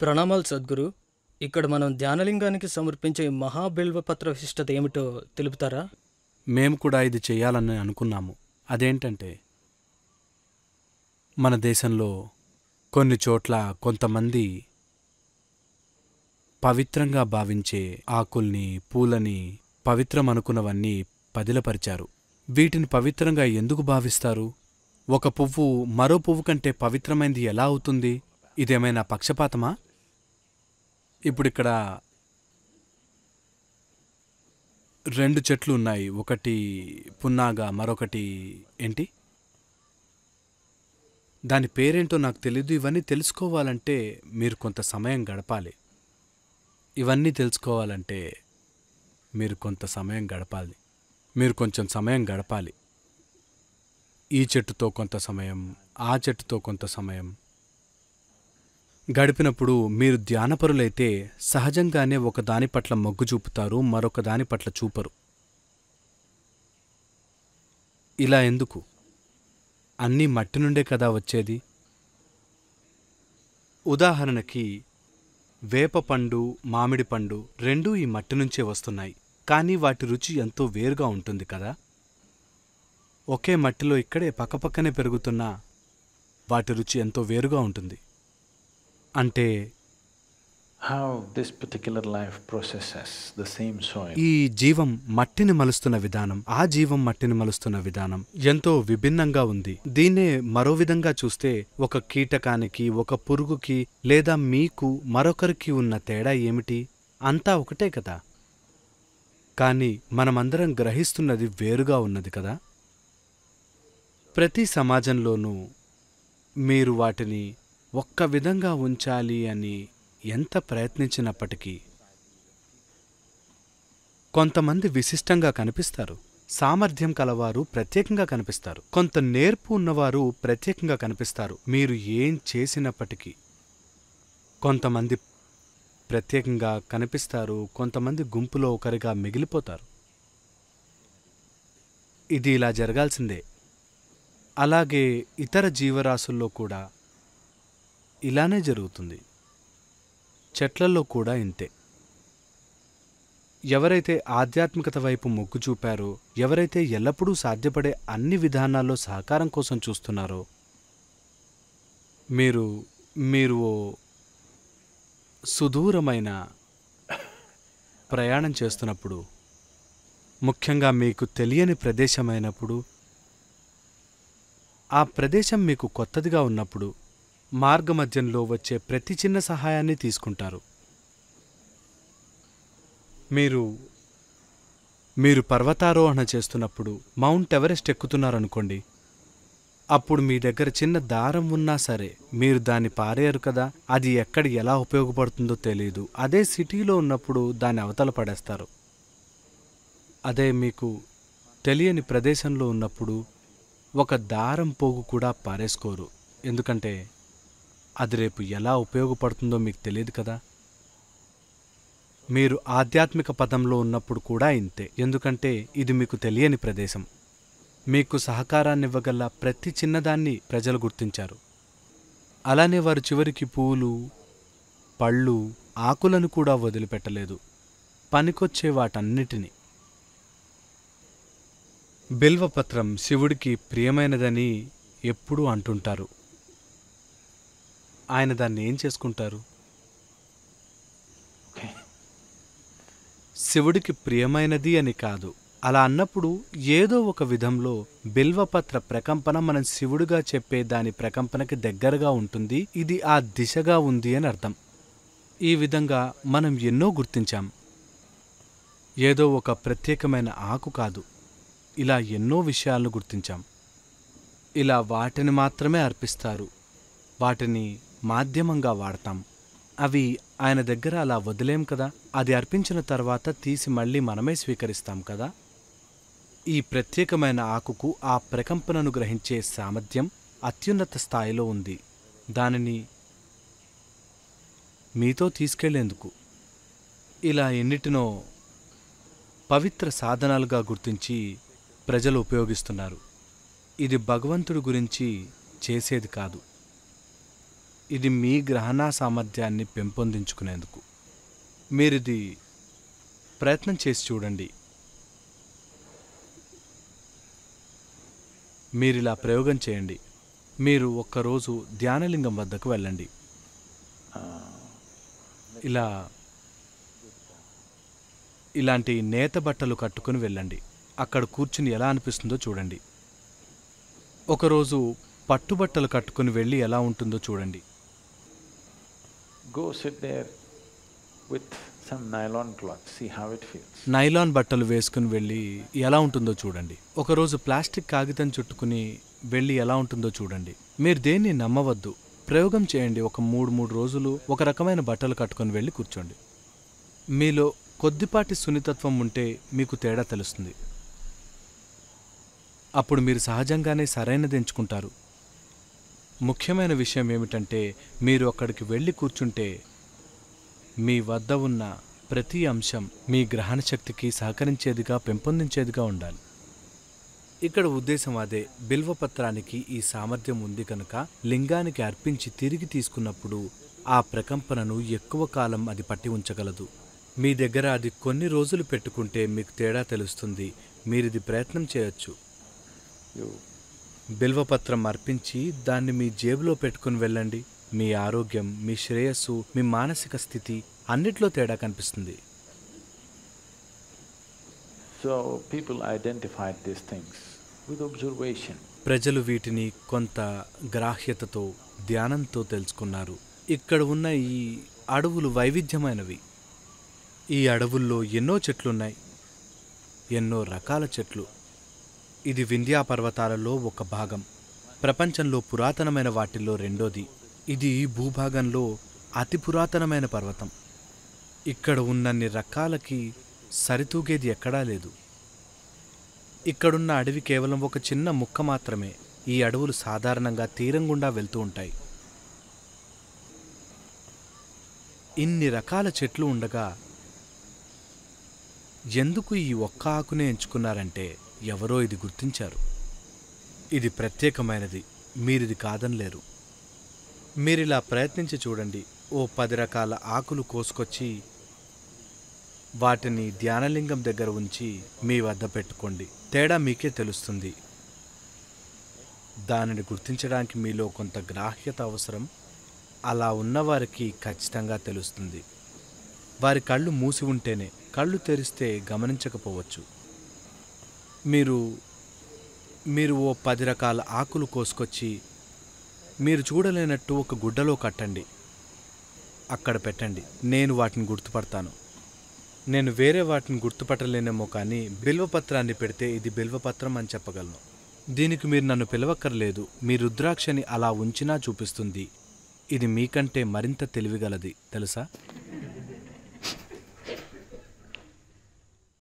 ప్రణామాలు సద్గురు. ఇక్కడ మనం ధ్యానలింగానికి సమర్పించే మహాబిల్వపత్ర విశిష్టత ఏమిటో తెలుపుతారా? మేము కూడా ఇది చెయ్యాలని అనుకున్నాము. అదేంటంటే, మన దేశంలో కొన్ని చోట్ల కొంతమంది పవిత్రంగా భావించే ఆకుల్ని, పూలని పవిత్రమనుకున్నవన్నీ పదిలపరిచారు. వీటిని పవిత్రంగా ఎందుకు భావిస్తారు? ఒక పువ్వు మరో పువ్వు కంటే పవిత్రమైంది ఎలా అవుతుంది? ఇదేమైనా పక్షపాతమా? ఇప్పుడిక్కడ 2 చెట్లు ఉన్నాయి. ఒకటి పున్నాగ, మరొకటి ఏంటి? దాని పేరేంటో నాకు తెలీదు. ఇవన్నీ తెలుసుకోవాలంటే మీరు కొంత సమయం గడపాలి. ఇవన్నీ తెలుసుకోవాలంటే మీరు కొంత సమయం గడపాలి. మీరు కొంచెం సమయం గడపాలి. ఈ చెట్టుతో కొంత సమయం, ఆ చెట్టుతో కొంత సమయం గడిపినప్పుడు మీరు ధ్యానపరులైతే సహజంగానే ఒక దాని పట్ల మొగ్గు చూపుతారు, మరొక దాని పట్ల చూపరు. ఇలా ఎందుకు? అన్నీ మట్టి నుండే కదా వచ్చేది. ఉదాహరణకి వేప పండు, మామిడి పండు రెండూ ఈ మట్టి నుంచే వస్తున్నాయి. కానీ వాటి రుచి ఎంతో వేరుగా ఉంటుంది కదా. ఒకే మట్టిలో ఇక్కడే పక్కపక్కనే పెరుగుతున్నా వాటి రుచి ఎంతో వేరుగా ఉంటుంది. అంటే how this particular life processes the same soil. ఈ జీవం మట్టిని మలుస్తున్న విధానం, ఆ జీవం మట్టిని మలుస్తున్న విధానం ఎంతో విభిన్నంగా ఉంది. దీన్నే మరో విధంగా చూస్తే ఒక కీటకానికి, ఒక పురుగుకి లేదా మీకు మరొకరికి ఉన్న తేడా ఏమిటి? అంతా ఒకటే కదా. కానీ మనమందరం గ్రహిస్తున్నది వేరుగా ఉన్నది కదా. ప్రతి సమాజంలోనూ మీరు వాటిని ఒక్క విధంగా ఉంచాలి అని ఎంత ప్రయత్నించినప్పటికీ కొంతమంది విశిష్టంగా కనిపిస్తారు. సామర్థ్యం కలవారు ప్రత్యేకంగా కనిపిస్తారు. కొంత నేర్పు ఉన్నవారు ప్రత్యేకంగా కనిపిస్తారు. మీరు ఏం చేసినప్పటికీ కొంతమంది ప్రత్యేకంగా కనిపిస్తారు. కొంతమంది గుంపులో ఒకరిగా మిగిలిపోతారు. ఇది ఇలా జరగాల్సిందే. అలాగే ఇతర జీవరాశుల్లో కూడా ఇలానే జరుగుతుంది. చెట్లల్లో కూడా ఇంతే. ఎవరైతే ఆధ్యాత్మికత వైపు మొగ్గు చూపారో, ఎవరైతే ఎల్లప్పుడూ సాధ్యపడే అన్ని విధానాల్లో సహకారం కోసం చూస్తున్నారో, మీరు ఓ సుదూరమైన ప్రయాణం చేస్తున్నప్పుడు, ముఖ్యంగా మీకు తెలియని ప్రదేశమైనప్పుడు, ఆ ప్రదేశం మీకు కొత్తదిగా ఉన్నప్పుడు మార్గమధ్యంలో వచ్చే ప్రతి చిన్న సహాయాన్ని తీసుకుంటారు. మీరు పర్వతారోహణ చేస్తున్నప్పుడు మౌంట్ ఎవరెస్ట్ ఎక్కుతున్నారనుకోండి. అప్పుడు మీ దగ్గర చిన్న దారం ఉన్నా సరే మీరు దాన్ని పారేయరు కదా. అది ఎక్కడ ఎలా ఉపయోగపడుతుందో తెలియదు. అదే సిటీలో ఉన్నప్పుడు దాన్ని అవతల పడేస్తారు. అదే మీకు తెలియని ప్రదేశంలో ఉన్నప్పుడు ఒక దారం పోగు కూడా పారేసుకోరు. ఎందుకంటే అది రేపు ఎలా ఉపయోగపడుతుందో మీకు తెలియదు కదా. మీరు ఆధ్యాత్మిక పదంలో ఉన్నప్పుడు కూడా ఇంతే. ఎందుకంటే ఇది మీకు తెలియని ప్రదేశం. మీకు సహకారాన్నివ్వగల ప్రతి చిన్నదాన్ని ప్రజలు గుర్తించారు. అలానే వారు చివరికి పూలు, పళ్ళు, ఆకులను కూడా వదిలిపెట్టలేదు. పనికొచ్చే వాటన్నిటినీ. బిల్వపత్రం శివుడికి ప్రియమైనదని ఎప్పుడూ అంటుంటారు. ఆయన దాన్ని ఏం చేసుకుంటారు? శివుడికి ప్రియమైనది అని కాదు. అలా అన్నప్పుడు ఏదో ఒక విధంలో బిల్వపత్ర ప్రకంపన మనం శివుడిగా చెప్పే దాని ప్రకంపనకి దగ్గరగా ఉంటుంది. ఇది ఆ దిశగా ఉంది అని అర్థం. ఈ విధంగా మనం ఎన్నో గుర్తించాం. ఏదో ఒక ప్రత్యేకమైన ఆకు కాదు, ఇలా ఎన్నో విషయాలను గుర్తించాం. ఇలా వాటిని మాత్రమే అర్పిస్తారు. వాటిని మాధ్యమంగా వాడతాం. అవి ఆయన దగ్గర అలా వదిలేం కదా. అది అర్పించిన తర్వాత తీసి మళ్ళీ మనమే స్వీకరిస్తాం కదా. ఈ ప్రత్యేకమైన ఆకుకు ఆ ప్రకంపనను గ్రహించే సామర్థ్యం అత్యున్నత స్థాయిలో ఉంది. దానిని మీతో తీసుకెళ్లేందుకు ఇలా ఎన్నిటినో పవిత్ర సాధనాలుగా గుర్తించి ప్రజలు ఉపయోగిస్తున్నారు. ఇది భగవంతుడి గురించి చేసేది కాదు. ఇది మీ గ్రహణ సామర్థ్యాన్ని పెంపొందించుకునేందుకు. మీరిది ప్రయత్నం చేసి చూడండి. మీరిలా ప్రయోగం చేయండి. మీరు ఒక్కరోజు ధ్యానలింగం వద్దకు వెళ్ళండి. ఇలాంటి నేత బట్టలు కట్టుకుని వెళ్ళండి. అక్కడ కూర్చుని ఎలా అనిపిస్తుందో చూడండి. ఒకరోజు పట్టుబట్టలు కట్టుకుని వెళ్ళి ఎలా ఉంటుందో చూడండి. Go sit there with some nylon cloth, see how it feels. Nylon బట్టలు వేసుకుని వెళ్ళి ఎలా ఉంటుందో చూడండి. ఒకరోజు ప్లాస్టిక్ కాగితం చుట్టుకుని వెళ్ళి ఎలా ఉంటుందో చూడండి. మీరు దేన్ని నమ్మవద్దు. ప్రయోగం చేయండి. ఒక 3 రోజులు ఒక రకమైన బట్టలు కట్టుకుని వెళ్ళి కూర్చోండి. మీలో కొద్దిపాటి సున్నితత్వం ఉంటే మీకు తేడా తెలుస్తుంది. అప్పుడు మీరు సహజంగానే సరైనది ఎంచుకుంటారు. ముఖ్యమైన విషయం ఏమిటంటే మీరు అక్కడికి వెళ్ళి కూర్చుంటే మీ వద్ద ఉన్న ప్రతి అంశం మీ గ్రహణ శక్తికి సహకరించేదిగా, పెంపొందించేదిగా ఉండాలి. ఇక్కడ ఉద్దేశం అదే. బిల్వపత్రానికి ఈ సామర్థ్యం ఉంది కనుక లింగానికి అర్పించి తిరిగి తీసుకున్నప్పుడు ఆ ప్రకంపనను ఎక్కువ కాలం అది పట్టి ఉంచగలదు. మీ దగ్గర అది కొన్ని రోజులు పెట్టుకుంటే మీకు తేడా తెలుస్తుంది. మీరిది ప్రయత్నం చేయొచ్చు. బిల్వపత్రం అర్పించి దాన్ని మీ జేబులో పెట్టుకుని వెళ్ళండి. మీ ఆరోగ్యం, మీ శ్రేయస్సు, మీ మానసిక స్థితి అన్నిట్లో తేడా కనిపిస్తుంది. So people identified these things with observation. ప్రజలు వీటిని కొంత గ్రాహ్యతతో, ధ్యానంతో తెలుసుకున్నారు. ఇక్కడ ఉన్న ఈ అడవులు వైవిధ్యమైనవి. ఈ అడవుల్లో ఎన్నో చెట్లున్నాయి, ఎన్నో రకాల చెట్లు. ఇది వింధ్యా పర్వతాలలో ఒక భాగం. ప్రపంచంలో పురాతనమైన వాటిల్లో రెండోది. ఇది భూభాగంలో అతి పురాతనమైన పర్వతం. ఇక్కడ ఉన్నన్ని రకాలకి సరితూగేది ఎక్కడా లేదు. ఇక్కడున్న అడవి కేవలం ఒక చిన్న ముక్క మాత్రమే. ఈ అడవులు సాధారణంగా తీరం గుండా వెళ్తూ ఉంటాయి. ఇన్ని రకాల చెట్లు ఉండగా ఎందుకు ఈ ఒక్క ఆకునే ఎంచుకున్నారంటే ఎవరో ఇది గుర్తించారు. ఇది ప్రత్యేకమైనది, మీరిది కాదనలేరు. మీరిలా ప్రయత్నించి చూడండి. ఓ 10 రకాల ఆకులు కోసుకొచ్చి వాటిని ధ్యానలింగం దగ్గర ఉంచి మీ వద్ద పెట్టుకోండి. తేడా మీకే తెలుస్తుంది. దానిని గుర్తించడానికి మీలో కొంత గ్రాహ్యత అవసరం. అలా ఉన్నవారికి ఖచ్చితంగా తెలుస్తుంది. వారి కళ్ళు మూసి ఉంటేనే, కళ్ళు తెరిస్తే గమనించకపోవచ్చు. మీరు ఓ 10 రకాల ఆకులు కోసుకొచ్చి మీరు చూడలేనట్టు ఒక గుడ్డలో కట్టండి. అక్కడ పెట్టండి. నేను వాటిని గుర్తుపడతాను. నేను వేరే వాటిని గుర్తుపట్టలేనేమో, కానీ బిల్వపత్రాన్ని పెడితే ఇది బిల్వపత్రం అని చెప్పగలను. దీనికి మీరు నన్ను పిలవక్కర్లేదు. మీ రుద్రాక్షని అలా ఉంచినా చూపిస్తుంది. ఇది మీకంటే మరింత తెలివిగలది తెలుసా?